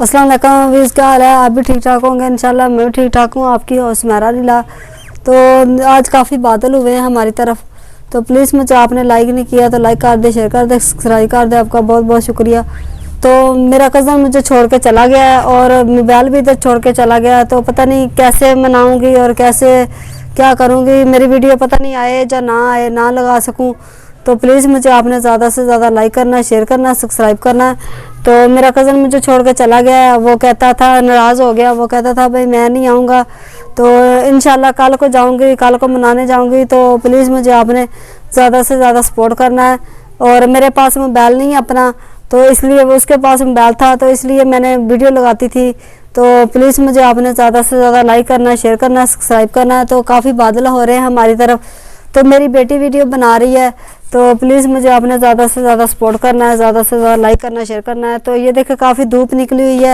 अस्सलाम वालेकुम व्यूज़, क्या हाल है? आप भी ठीक ठाक होंगे इंशाल्लाह। मैं भी ठीक ठाक हूँ। आपकी हुस्मारा लीला। तो आज काफ़ी बादल हुए हैं हमारी तरफ, तो प्लीज़ मुझे आपने लाइक नहीं किया तो लाइक कर दे, शेयर कर दे, सब्सक्राइब कर दे। आपका बहुत बहुत शुक्रिया। तो मेरा कज़न मुझे छोड़ के चला गया है और मोबाइल भी इधर छोड़ के चला गया है, तो पता नहीं कैसे मनाऊँगी और कैसे क्या करूँगी। मेरी वीडियो पता नहीं आए या ना आए, ना लगा सकूँ। तो प्लीज़ मुझे आपने ज़्यादा से ज़्यादा लाइक करना है, शेयर करना है, सब्सक्राइब करना है। तो मेरा कज़न मुझे छोड़ के चला गया है, वो कहता था, नाराज़ हो गया, वो कहता था भाई मैं नहीं आऊँगा। तो इंशाल्लाह कल को जाऊँगी, कल को मनाने जाऊँगी। तो प्लीज़ मुझे आपने ज़्यादा से ज़्यादा सपोर्ट करना है। और मेरे पास मोबाइल नहीं है अपना, तो इसलिए वो उसके पास मोबाइल था, तो इसलिए मैंने वीडियो लगाती थी। तो प्लीज़ मुझे आपने ज़्यादा से ज़्यादा लाइक करना है, शेयर करना है, सब्सक्राइब करना है। तो काफ़ी बादल हो रहे हैं हमारी तरफ, तो मेरी बेटी वीडियो बना रही है, तो प्लीज़ मुझे आपने ज़्यादा से ज़्यादा सपोर्ट करना है, ज़्यादा से ज़्यादा लाइक करना, शेयर करना है। तो ये देखें काफ़ी धूप निकली हुई है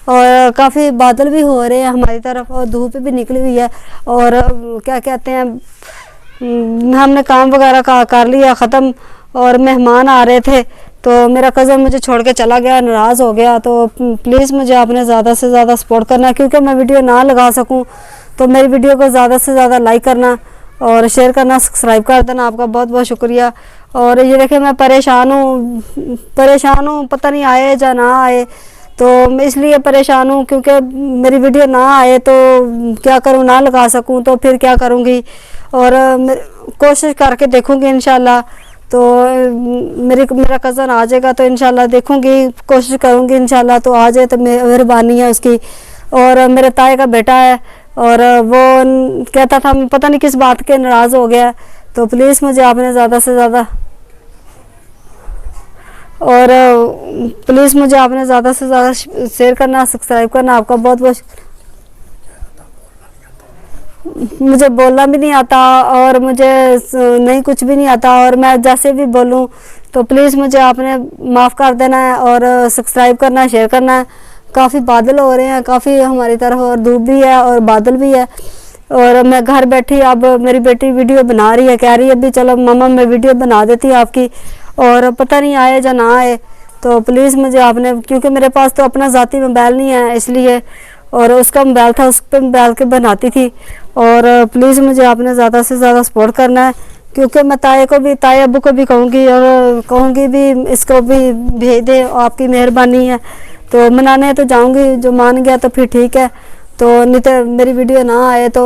और काफ़ी बादल भी हो रहे हैं हमारी तरफ और धूप भी निकली हुई है। और क्या कहते हैं, हमने काम वगैरह का कर लिया ख़त्म और मेहमान आ रहे थे, तो मेरा कज़न मुझे छोड़ के चला गया, नाराज़ हो गया। तो प्लीज़ मुझे आपने ज़्यादा से ज़्यादा सपोर्ट करना है, क्योंकि मैं वीडियो ना लगा सकूं। तो मेरी वीडियो को ज़्यादा से ज़्यादा लाइक करना और शेयर करना, सब्सक्राइब कर देना। आपका बहुत बहुत शुक्रिया। और ये देखें मैं परेशान हूँ, पता नहीं आए या ना आए। तो मैं इसलिए परेशान हूँ क्योंकि मेरी वीडियो ना आए तो क्या करूँ, ना लगा सकूँ तो फिर क्या करूँगी। और कोशिश करके देखूँगी इंशाल्लाह। तो मेरा कज़न आ जाएगा तो इंशाल्लाह देखूँगी, कोशिश करूँगी इंशाल्लाह तो आ जाए, तो मेहरबानी है उसकी। और मेरे ताए का बेटा है और वो कहता था, पता नहीं किस बात के नाराज़ हो गया। तो प्लीज़ मुझे आपने ज़्यादा से ज़्यादा शेयर करना, सब्सक्राइब करना। आपका बहुत बहुत मुझे बोलना भी नहीं आता और मुझे नहीं कुछ भी नहीं आता, और मैं जैसे भी बोलूँ तो प्लीज़ मुझे आपने माफ़ कर देना है और सब्सक्राइब करना है, शेयर करना है। काफ़ी बादल हो रहे हैं काफ़ी हमारी तरफ, और धूप भी है और बादल भी है। और मैं घर बैठी, अब मेरी बेटी वीडियो बना रही है, कह रही है अभी चलो मम्मा मैं वीडियो बना देती हूँ आपकी, और पता नहीं आए या ना आए। तो प्लीज़ मुझे आपने, क्योंकि मेरे पास तो अपना ज़ाती मोबाइल नहीं है इसलिए, और उसका मोबाइल था, उस पर मोबाइल के बनाती थी। और प्लीज़ मुझे आपने ज़्यादा से ज़्यादा सपोर्ट करना है, क्योंकि मैं ताए अब्बू को भी कहूँगी और कहूँगी भी इसको भी भेज दे, आपकी मेहरबानी है। तो मनाने तो जाऊँगी, जो मान गया तो फिर ठीक है, तो नहीं तो मेरी वीडियो ना आए तो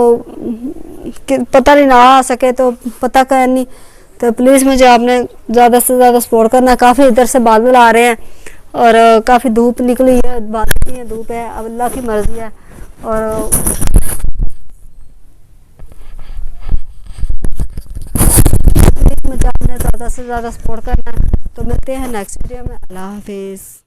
पता नहीं, ना आ सके तो पता क्या नहीं। तो प्लीज़ मुझे आपने ज़्यादा से ज़्यादा सपोर्ट करना है। काफ़ी इधर से बादल आ रहे हैं और काफ़ी धूप निकली है, बादल नहीं है, धूप है, अब अल्लाह की मर्ज़ी है। और मुझे आपने ज़्यादा से ज़्यादा सपोर्ट करना है। तो मिलते हैं नेक्स्ट वीडियो में। अल्लाह हाफिज़।